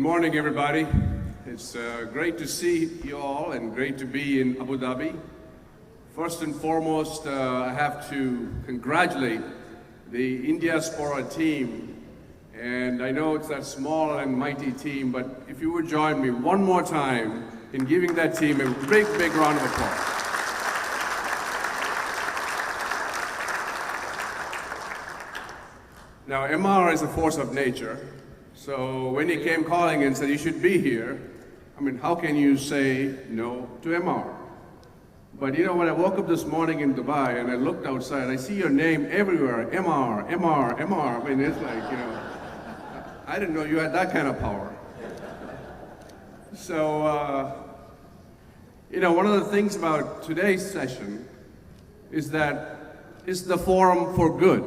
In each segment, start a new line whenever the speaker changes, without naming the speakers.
morning, everybody. It's great to see you all and great to be in Abu Dhabi. First and foremost, I have to congratulate the Indiaspora team. And I know it's that small and mighty team, but if you would join me one more time in giving that team a big, big round of applause. Now, MR is a force of nature. So when he came calling and said, you should be here, I mean, how can you say no to MR? But you know, when I woke up this morning in Dubai and I looked outside, I see your name everywhere, MR, MR, MR. I mean, it's like, you know, I didn't know you had that kind of power. So, you know, one of the things about today's session is that it's the forum for good.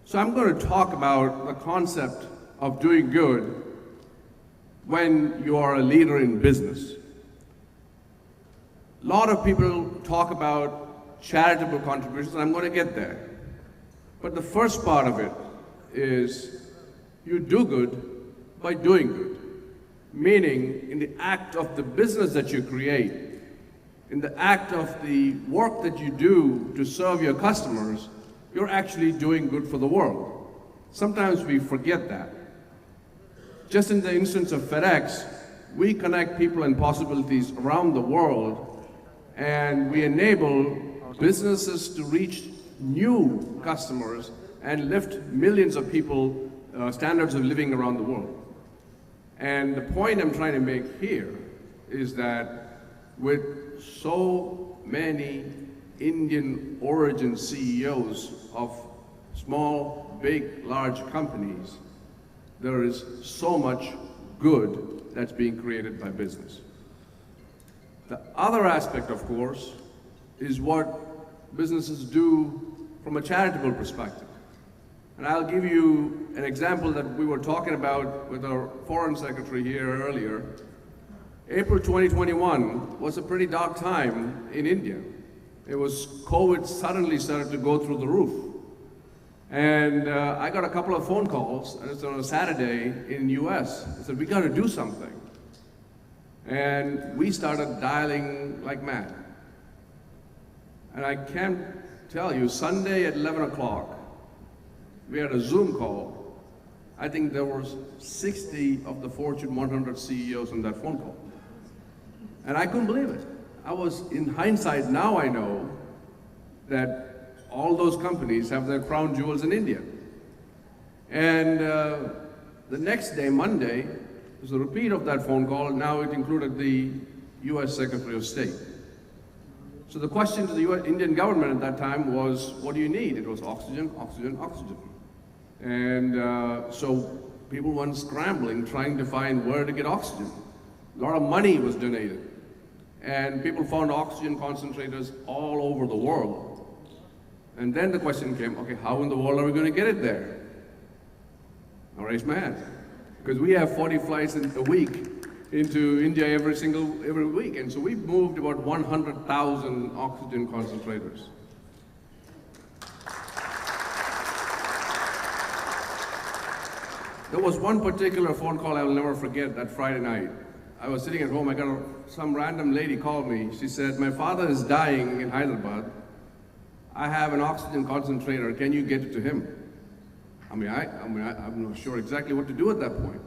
So I'm going to talk about the concept of doing good when you are a leader in business. A lot of people talk about charitable contributions, and I'm going to get there. But the first part of it is you do good by doing good. Meaning, in the act of the business that you create, in the act of the work that you do to serve your customers, you're actually doing good for the world. Sometimes we forget that. Just in the instance of FedEx, we connect people and possibilities around the world, and we enable businesses to reach new customers and lift millions of people standards of living around the world. And the point I'm trying to make here is that with so many Indian origin CEOs of small, big, large companies, there is so much good that's being created by business. The other aspect, of course, is what businesses do from a charitable perspective. And I'll give you an example that we were talking about with our Foreign Secretary here earlier. April 2021 was a pretty dark time in India. It was COVID suddenly started to go through the roof. And I got a couple of phone calls, and it's on a Saturday in the US. I said, we got to do something. And we started dialing like mad. And I can't tell you, Sunday at 11 o'clock, we had a Zoom call. I think there was 60 of the Fortune 100 CEOs on that phone call. And I couldn't believe it. I was, in hindsight, now I know that all those companies have their crown jewels in India. And the next day, Monday, was a repeat of that phone call. Now it included the US Secretary of State. So the question to the Indian government at that time was, what do you need? It was oxygen, oxygen, oxygen. And so people went scrambling, trying to find where to get oxygen. A lot of money was donated. And people found oxygen concentrators all over the world. And then the question came, okay, how in the world are we going to get it there? Now raise my hand. Because we have 40 flights a week into India every week. And so we've moved about 100,000 oxygen concentrators. There was one particular phone call I will never forget that Friday night. I was sitting at home, I got some random lady called me. She said, my father is dying in Hyderabad. I have an oxygen concentrator, can you get it to him? I'm not sure exactly what to do at that point.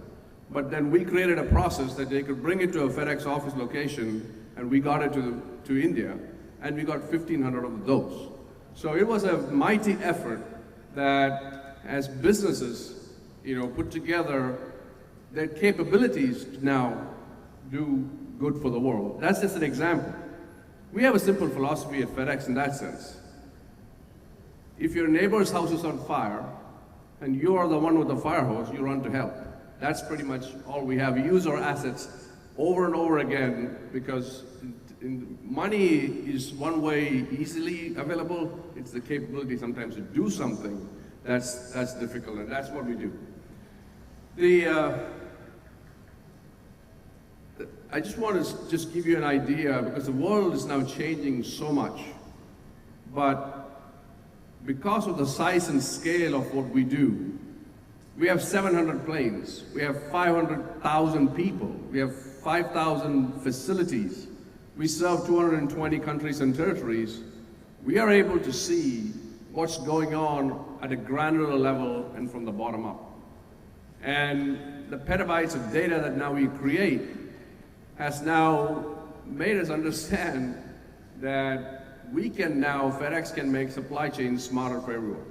But then we created a process that they could bring it to a FedEx office location, and we got it to India, and we got 1,500 of those. So it was a mighty effort that, as businesses, you know, put together their capabilities to now do good for the world. That's just an example. We have a simple philosophy at FedEx in that sense. If your neighbor's house is on fire, and you are the one with the fire hose, you run to help. That's pretty much all we have. We use our assets over and over again because money is one way easily available. It's the capability sometimes to do something that's difficult, and that's what we do. I just want to give you an idea, because the world is now changing so much. But because of the size and scale of what we do, We have 700 planes. We have 500,000 people. We have 5,000 facilities. We serve 220 countries and territories. We are able to see what's going on at a granular level and from the bottom up. And the petabytes of data that now we create has now made us understand that we can now, FedEx can make supply chains smarter for everyone.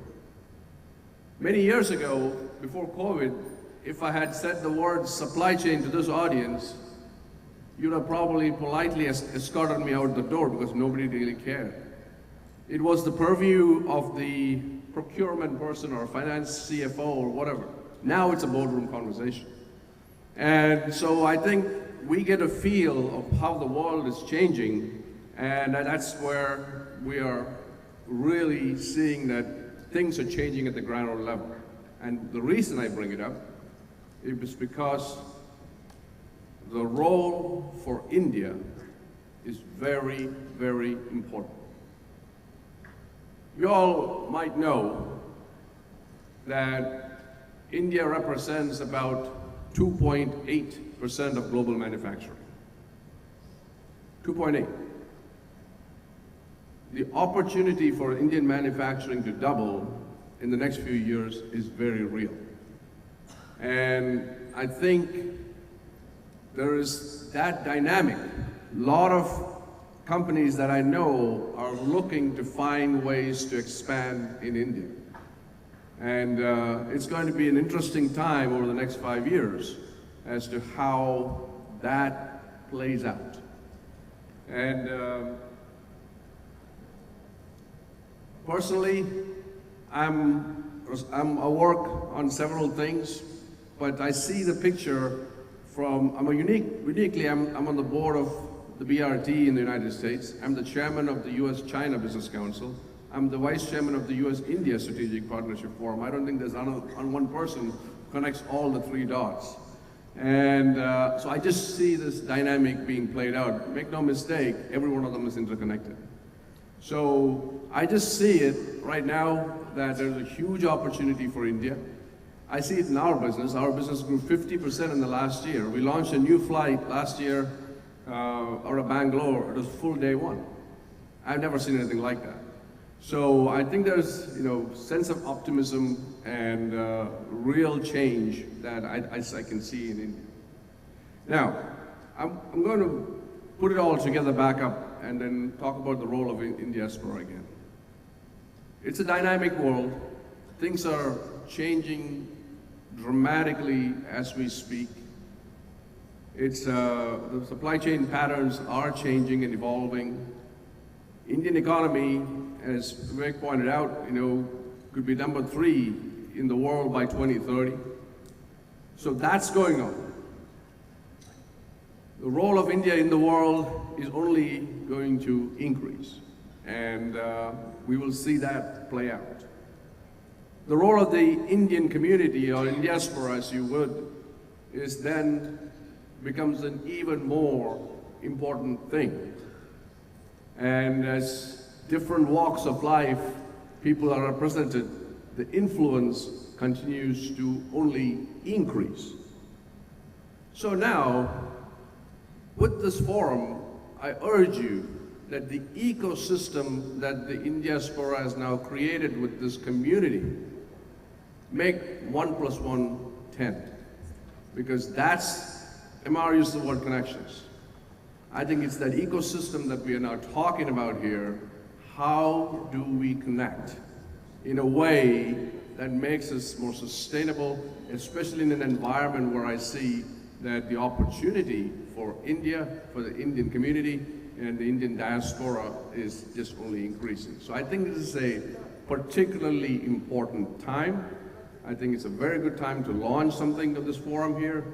Many years ago, before COVID, if I had said the word supply chain to this audience, you'd have probably politely escorted me out the door because nobody really cared. It was the purview of the procurement person or finance CFO or whatever. Now it's a boardroom conversation. And so I think we get a feel of how the world is changing, and that's where we are really seeing that things are changing at the granular level. And the reason I bring it up is because the role for India is very, very important. You all might know that India represents about 2.8% of global manufacturing. 2.8. The opportunity for Indian manufacturing to double in the next few years is very real. And I think there is that dynamic. A lot of companies that I know are looking to find ways to expand in India. And it's going to be an interesting time over the next 5 years as to how that plays out. And personally, I work on several things, but I see the picture from, uniquely, I'm on the board of the BRT in the United States. I'm the chairman of the US-China Business Council. I'm the vice chairman of the US-India Strategic Partnership Forum. I don't think there's one person who connects all the three dots. And so I just see this dynamic being played out. Make no mistake, every one of them is interconnected. So I just see it right now that there's a huge opportunity for India. I see it in our business. Our business grew 50% in the last year. We launched a new flight last year out of Bangalore. It was full day one. I've never seen anything like that. So I think there's, sense of optimism and real change that I can see in India. Now, I'm going to put it all together back up and then talk about the role of Indiaspora again. It's a dynamic world. Things are changing dramatically as we speak. The supply chain patterns are changing and evolving. Indian economy, as Vivek pointed out, could be number 3 in the world by 2030. So that's going on. The role of India in the world is only going to increase, and we will see that play out. The role of the Indian community, or Indiaspora as you would, is then becomes an even more important thing. And as different walks of life, people are represented, the influence continues to only increase. So now, with this forum, I urge you that the ecosystem that the Indiaspora has now created with this community, make 1 + 1 10. Because MR used the word connections. I think it's that ecosystem that we are now talking about here. How do we connect in a way that makes us more sustainable, especially in an environment where I see that the opportunity for India, for the Indian community, and the Indian diaspora is just only increasing. So I think this is a particularly important time. I think it's a very good time to launch something of this forum here,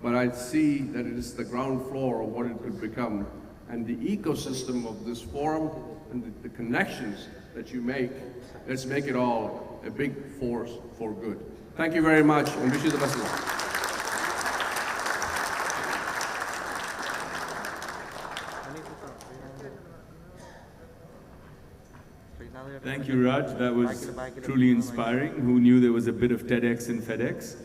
but I see that it is the ground floor of what it could become. And the ecosystem of this forum and the connections that you make, let's make it all a big force for good. Thank you very much, and wish you the best of luck.
Thank you, Raj. That was truly inspiring. Who knew there was a bit of TEDx in FedEx?